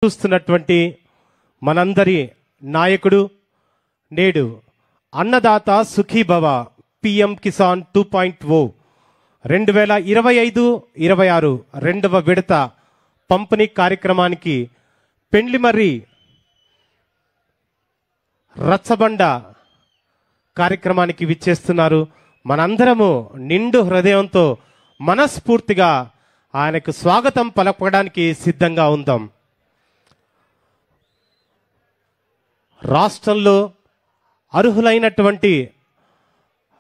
చూస్తున్నటువంటి మనందరి నాయకుడు నేడు అన్నదాత సుఖీభవ పిఎం కిసాన్ 2.0 2025-26 రెండవ విడత పంపిణీ కార్యక్రమానికి పెండ్లిమర్రి రచ్చబండ కార్యక్రమానికి విచ్చేస్తున్నారు. మనందరము నిండు హృదయంతో మనస్ఫూర్తిగా ఆయనకు స్వాగతం పలకడానికి సిద్ధంగా ఉందాం. రాష్ట్రంలో అర్హులైనటువంటి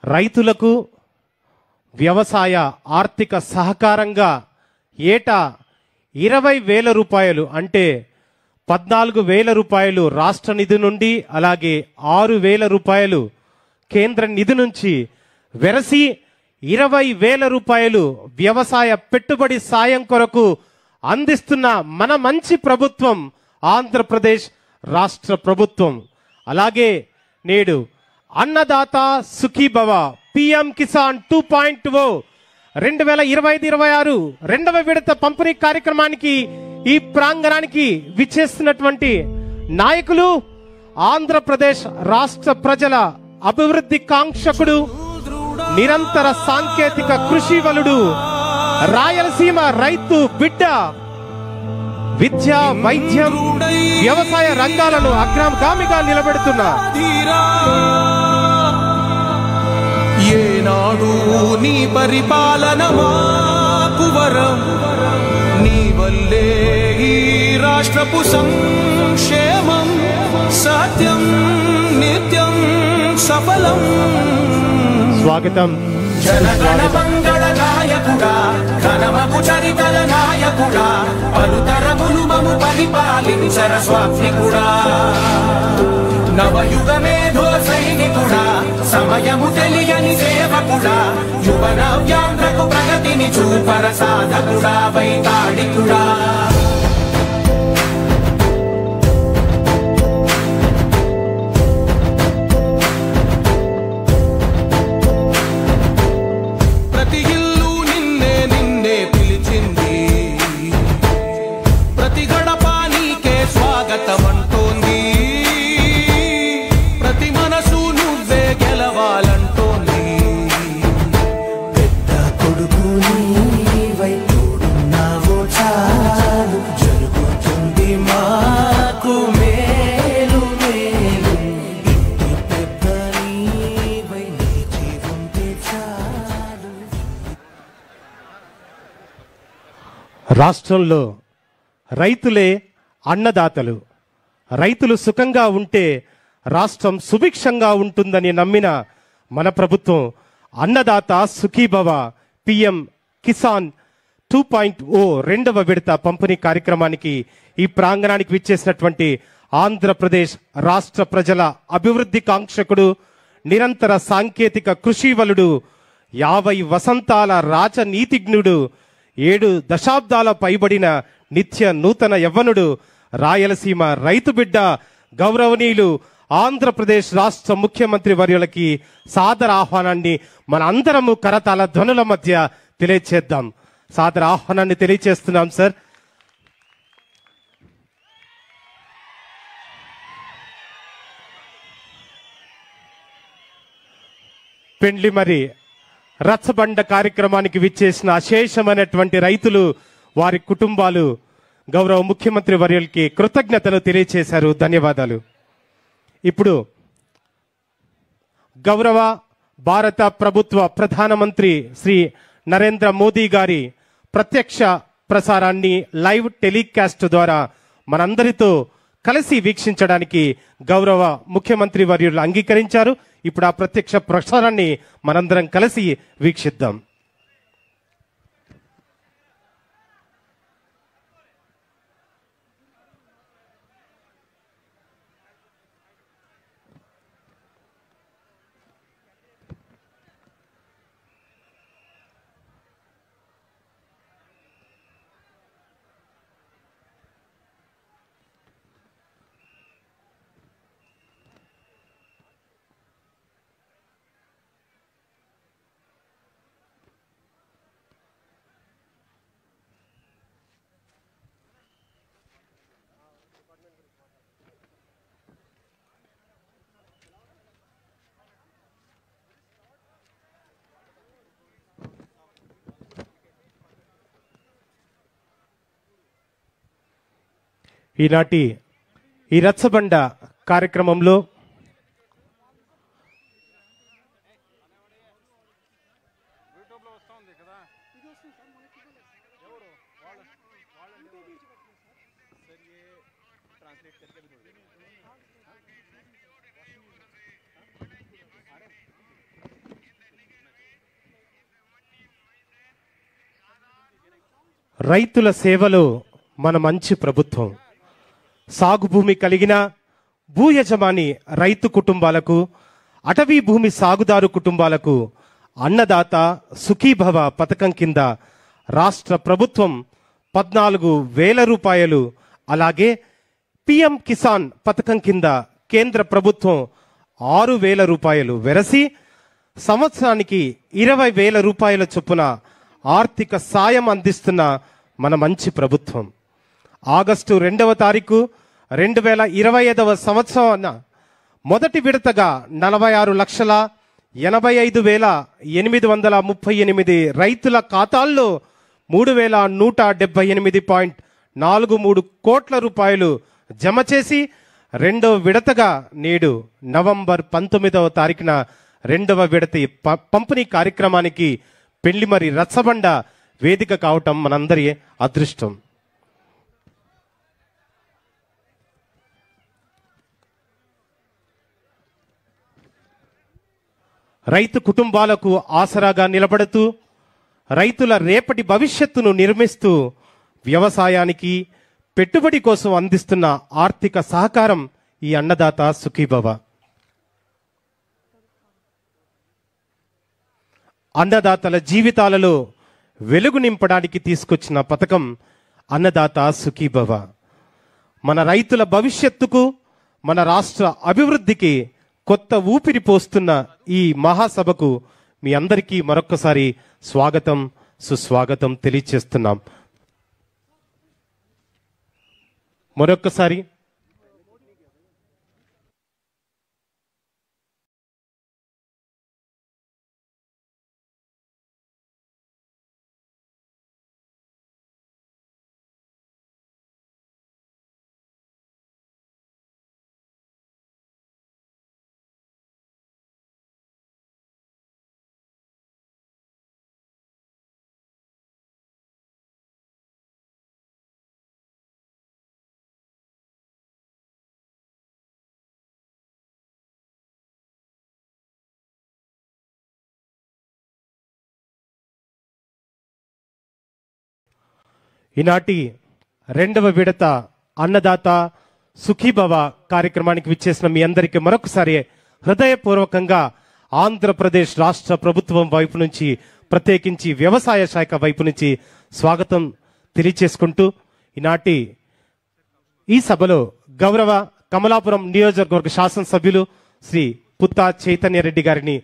రైతులకు వ్యవసాయ ఆర్థిక సహకారంగా ఏటా 20,000 రూపాయలు అంటే 14,000 రూపాయలు రాష్ట్ర నిధి నుండి అలాగే 6,000 రూపాయలు కేంద్ర నిధి నుంచి వెరసి 20,000 రూపాయలు వ్యవసాయ పెట్టుబడి సాయం కొరకు అందిస్తున్న మన మంచి ప్రభుత్వం ఆంధ్రప్రదేశ్ రాష్ట్ర ప్రభుత్వం. అలాగే నేడు అన్నదాత సుఖీభవ పిఎం కిసాన్ 2.0 2025-26 రెండవ విడత పంపిణీ కార్యక్రమానికి ఈ ప్రాంగణానికి విచ్చేస్తున్నటువంటి నాయకులు ఆంధ్రప్రదేశ్ రాష్ట్ర ప్రజల అభివృద్ధి కాంక్షకుడు నిరంతర సాంకేతిక కృషి వలుడు రాయలసీమ రైతు బిడ్డ విద్య వైద్యం వ్యవసాయ రంగాలను అగ్రగామిగా నిలబెడుతున్న ఏనాడు నీ పరిపాలన మాకు వరం, నీ వల్లే ఈ రాష్ట్రపు సంక్షేమం సత్యం నిత్యం సఫలం. స్వాగతం. జనగణ మంగళ నాయకుడా, ఘనమపు చరితల నాయకుడా, పలుతరములు మము పరిపాలించర స్వామికుడా, నవయుగ మేధో సైనికుడా, సమయము తెలియని సేవకుడా, యువ నవ్యాంధ్రకు ప్రగతిని చూపర సాధకుడా, వైతాళికుడా. ప్రతి ఇల్లు నిన్నే నిన్నే పిలిచింది, ప్రతి గడప నీకే స్వాగతం అంటోంది, ప్రతి మనసు నువ్వే గెలవాలంటోంది. పెద్ద కొడుకు నీవై తోడున్నావో చాలు, జరుగుతుంది మాకు మేలు మేలు. ఇంటి పెద్ద నీవై నిలిచి ఉంటే చాలు. రాష్ట్రంలో రైతులే అన్నదాతలు. రైతులు సుఖంగా ఉంటే రాష్ట్రం సుభిక్షంగా ఉంటుందని నమ్మిన మన ప్రభుత్వం అన్నదాత సుఖీభవ పిఎం కిసాన్ 2.0 రెండవ విడత పంపిణీ కార్యక్రమానికి ఈ ప్రాంగణానికి విచ్చేసినటువంటి ఆంధ్రప్రదేశ్ రాష్ట్ర ప్రజల అభివృద్ధి కాంక్షకుడు నిరంతర సాంకేతిక కృషివలుడు 50 వసంతాల రాజనీతిజ్ఞుడు 7 దశాబ్దాల పైబడిన నిత్య నూతన యవ్వనుడు రాయలసీమ రైతు బిడ్డ గౌరవనీయులు ఆంధ్రప్రదేశ్ రాష్ట్ర ముఖ్యమంత్రి వర్యులకి సాదర ఆహ్వానాన్ని మన అందరము కరతాళ ధ్వనుల మధ్య తెలియచేద్దాం. సాదర ఆహ్వానాన్ని తెలియచేస్తున్నాం సార్. పెండ్లిమర్రి రచ్చబండ కార్యక్రమానికి విచ్చేసిన అశేషమైనటువంటి రైతులు వారి కుటుంబాలు గౌరవ ముఖ్యమంత్రి వర్యులకి కృతజ్ఞతలు తెలియచేశారు. ధన్యవాదాలు. ఇప్పుడు గౌరవ భారత ప్రభుత్వ ప్రధానమంత్రి శ్రీ నరేంద్ర మోదీ గారి ప్రత్యక్ష ప్రసారాన్ని లైవ్ టెలికాస్ట్ ద్వారా మనందరితో కలిసి వీక్షించడానికి గౌరవ ముఖ్యమంత్రి వర్యులు అంగీకరించారు. ఇప్పుడు ఆ ప్రత్యక్ష ప్రసారాన్ని మనందరం కలిసి వీక్షిద్దాం. ఈనాటి ఈ రచ్చబండ కార్యక్రమంలో రైతుల సేవలో మన మంచి ప్రభుత్వం. సాగు భూమి కలిగిన భూ యజమాని రైతు కుటుంబాలకు, అటవీ భూమి సాగుదారు కుటుంబాలకు అన్నదాత సుఖీభవ పథకం కింద రాష్ట్ర ప్రభుత్వం 14,000 రూపాయలు, అలాగే పిఎం కిసాన్ పథకం కింద కేంద్ర ప్రభుత్వం 6,000 రూపాయలు వెరసి సంవత్సరానికి 20,000 రూపాయల చొప్పున ఆర్థిక సాయం అందిస్తున్న మన మంచి ప్రభుత్వం. ఆగస్టు 2వ తారీఖు 2025వ సంవత్సరం మొదటి విడతగా 46,85,838 రైతుల ఖాతాల్లో 3,178.43 కోట్ల రూపాయలు జమ చేసి రెండవ విడతగా నేడు నవంబర్ 19వ తారీఖున రెండవ విడత పంపిణీ కార్యక్రమానికి పెళ్లిమరి రచ్చబండ వేదిక కావటం మనందరి అదృష్టం. రైతు కుటుంబాలకు ఆసరాగా నిలబడుతూ రైతుల రేపటి భవిష్యత్తును నిర్మిస్తూ వ్యవసాయానికి పెట్టుబడి కోసం అందిస్తున్న ఆర్థిక సహకారం ఈ అన్నదాత సుఖీభవ. అన్నదాతల జీవితాలలో వెలుగు నింపడానికి తీసుకొచ్చిన పథకం అన్నదాత సుఖీభవ. మన రైతుల భవిష్యత్తుకు, మన రాష్ట్ర అభివృద్ధికి కొత్త ఊపిరి పోస్తున్న ఈ మహాసభకు మీ అందరికీ మరొక్కసారి స్వాగతం, సుస్వాగతం తెలియచేస్తున్నాం. మరొక్కసారి ఈనాటి రెండవ విడత అన్నదాత సుఖీభవ కార్యక్రమానికి విచ్చేసిన మీ అందరికీ మరొకసారి హృదయపూర్వకంగా ఆంధ్రప్రదేశ్ రాష్ట్ర ప్రభుత్వం వైపు నుంచి, ప్రత్యేకించి వ్యవసాయ శాఖ వైపు నుంచి స్వాగతం తెలియచేసుకుంటూ ఈనాటి ఈ సభలో గౌరవ కమలాపురం నియోజకవర్గ శాసనసభ్యులు శ్రీ పుత్తా చైతన్య రెడ్డి గారిని